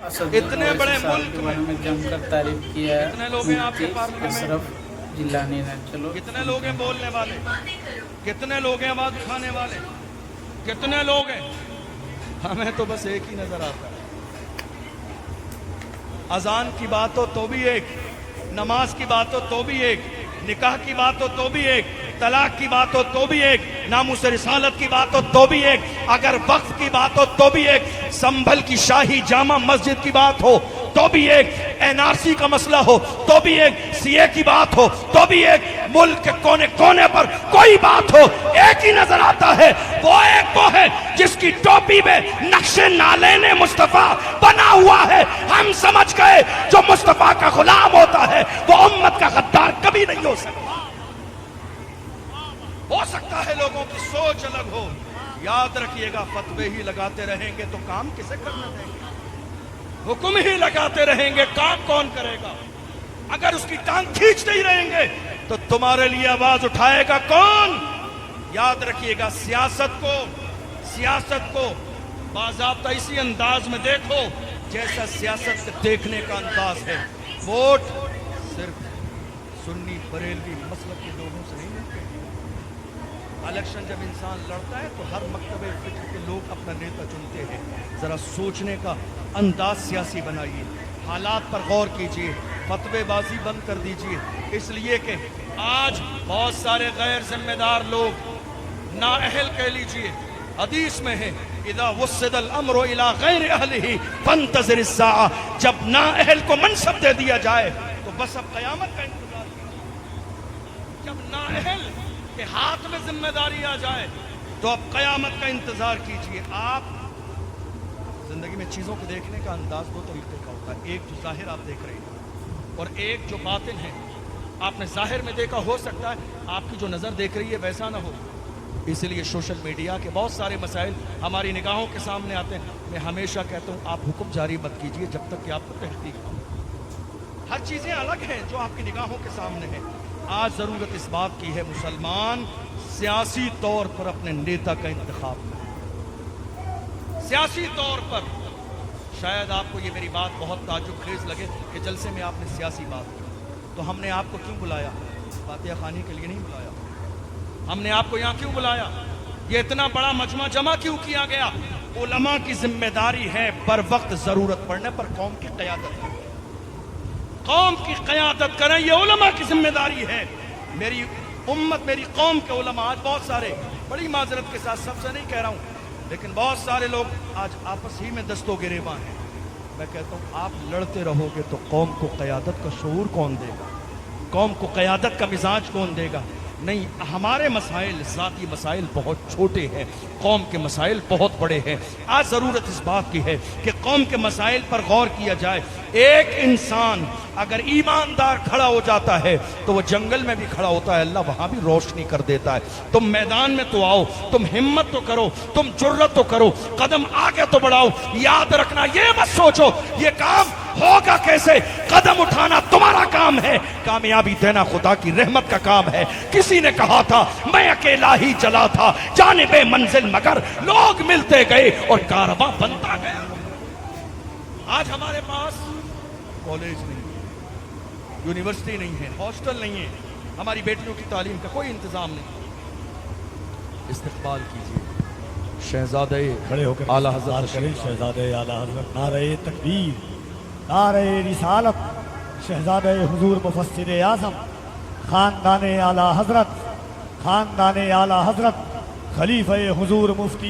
اتنے بڑے ملک میں جم کر تعریف کیا ہے کتنے لوگ ہیں آپ کے پارلیمنٹ میں؟ اشرف جیلانی نے. چلو کتنے لوگ ہیں بولنے والے؟ کتنے لوگ ہیں آواز اٹھانے والے؟ کتنے لوگ ہیں؟ ہمیں تو بس ایک ہی نظر آتا ہے. اذان کی بات ہو تو بھی ایک، نماز کی بات ہو تو بھی ایک، نکاح کی بات ہو تو بھی ایک، طلاق کی بات ہو تو بھی ایک، ناموس رسالت کی بات ہو تو بھی ایک، اگر وقف کی بات ہو تو بھی ایک، سنبھل کی شاہی جامع مسجد کی بات ہو تو بھی ایک، این آر سی کا مسئلہ ہو تو بھی ایک، سی اے کی بات ہو تو بھی ایک، ملک کے کونے کونے پر کوئی بات ہو ایک ہی نظر آتا ہے. وہ ایک وہ ہے جس کی ٹوپی میں نقش نالین مصطفیٰ بنا ہوا ہے. ہم سمجھ گئے جو مصطفیٰ کا غلام ہوتا ہے وہ امت کا غدار کبھی نہیں ہو سکتا. ہو سکتا ہے لوگوں کی سوچ الگ ہو. یاد رکھیے گا فتوے ہی لگاتے رہیں گے تو کام کسے کرنا دیں گے؟ حکم ہی لگاتے رہیں گے کام کون کرے گا؟ اگر اس کی ٹانگ کھینچتے ہی رہیں گے تو تمہارے لیے آواز اٹھائے گا کون؟ یاد رکھیے گا سیاست کو باضابطہ اسی انداز میں دیکھو جیسا سیاست دیکھنے کا انداز ہے. ووٹ صرف سنی بریلوی مسلک کے لوگوں سے نہیں ملتے. الیکشن جب انسان لڑتا ہے تو ہر مکتبہ فکر کے لوگ اپنا نیتا چنتے ہیں. ذرا سوچنے کا انداز سیاسی بنائیے، حالات پر غور کیجئے، فتوے بازی بند کر دیجئے. اس لیے کہ آج بہت سارے غیر ذمہ دار لوگ نااہل کہہ لیجئے، حدیث میں ہے اذا وسد الامر الى غیر اہلہ فانتظر الساعہ. جب نااہل کو منصب دے دیا جائے تو بس اب قیامت کا انتظار کیجئے. جب نااہل کے ہاتھ میں ذمہ داری آ جائے تو اب قیامت کا انتظار کیجئے. آپ زندگی میں چیزوں کو دیکھنے کا انداز دو طریقے کا ہوتا ہے، ایک جو ظاہر آپ دیکھ رہے ہیں اور ایک جو باطن ہے. آپ نے ظاہر میں دیکھا، ہو سکتا ہے آپ کی جو نظر دیکھ رہی ہے ویسا نہ ہو. اس لیے سوشل میڈیا کے بہت سارے مسائل ہماری نگاہوں کے سامنے آتے ہیں. میں ہمیشہ کہتا ہوں آپ حکم جاری مت کیجئے جب تک کہ آپ کو تحقیق ہو. ہر چیزیں الگ ہیں جو آپ کی نگاہوں کے سامنے ہیں. آج ضرورت اس بات کی ہے مسلمان سیاسی طور پر اپنے نیتا کا انتخاب کریں. سیاسی طور پر شاید آپ کو یہ میری بات بہت تعجب خیز لگے کہ جلسے میں آپ نے سیاسی بات کی، تو ہم نے آپ کو کیوں بلایا؟ فاتحہ خوانی کے لیے نہیں بلایا. ہم نے آپ کو یہاں کیوں بلایا؟ یہ اتنا بڑا مجمع جمع کیوں کیا گیا؟ علماء کی ذمہ داری ہے بر وقت ضرورت پڑنے پر قوم کی قیادت کریں. قوم کی قیادت کریں، یہ علماء کی ذمہ داری ہے. میری امت، میری قوم کے علماء آج بہت سارے، بڑی معذرت کے ساتھ سب سے نہیں کہہ رہا ہوں لیکن بہت سارے لوگ آج آپس ہی میں دست و گریباں ہیں. میں کہتا ہوں آپ لڑتے رہو گے تو قوم کو قیادت کا شعور کون دے گا؟ قوم کو قیادت کا مزاج کون دے گا؟ نہیں. ہمارے مسائل، ذاتی مسائل بہت چھوٹے ہیں، قوم کے مسائل بہت بڑے ہیں. آج ضرورت اس بات کی ہے کہ قوم کے مسائل پر غور کیا جائے. ایک انسان اگر ایماندار کھڑا ہو جاتا ہے تو وہ جنگل میں بھی کھڑا ہوتا ہے، اللہ وہاں بھی روشنی کر دیتا ہے. تم میدان میں تو آؤ، تم ہمت تو کرو، تم جرت تو کرو، قدم آگے تو بڑھاؤ. یاد رکھنا، یہ مت سوچو یہ کام ہوگا کیسے. قدم اٹھانا تمہارا کام ہے، کامیابی دینا خدا کی رحمت کا کام ہے. کسی نے کہا تھا میں اکیلا ہی چلا تھا جانب منزل مگر لوگ ملتے گئے اور کارواں بنتا گیا. آج ہمارے پاس کالج نہیں ہے، یونیورسٹی نہیں ہے، ہاسٹل نہیں ہے، ہماری بیٹیوں کی تعلیم کا کوئی انتظام نہیں. استقبال کیجیے شہزادہ کھڑے ہو کر اعلیٰ حضرت کریں شہزادہ اعلیٰ حضرت. نعرہ تکبیر، نعرہ رسالت. شہزادہ حضور مفسر اعظم، خاندان اعلیٰ حضرت، خاندان اعلیٰ حضرت، خلیفہ حضور مفتی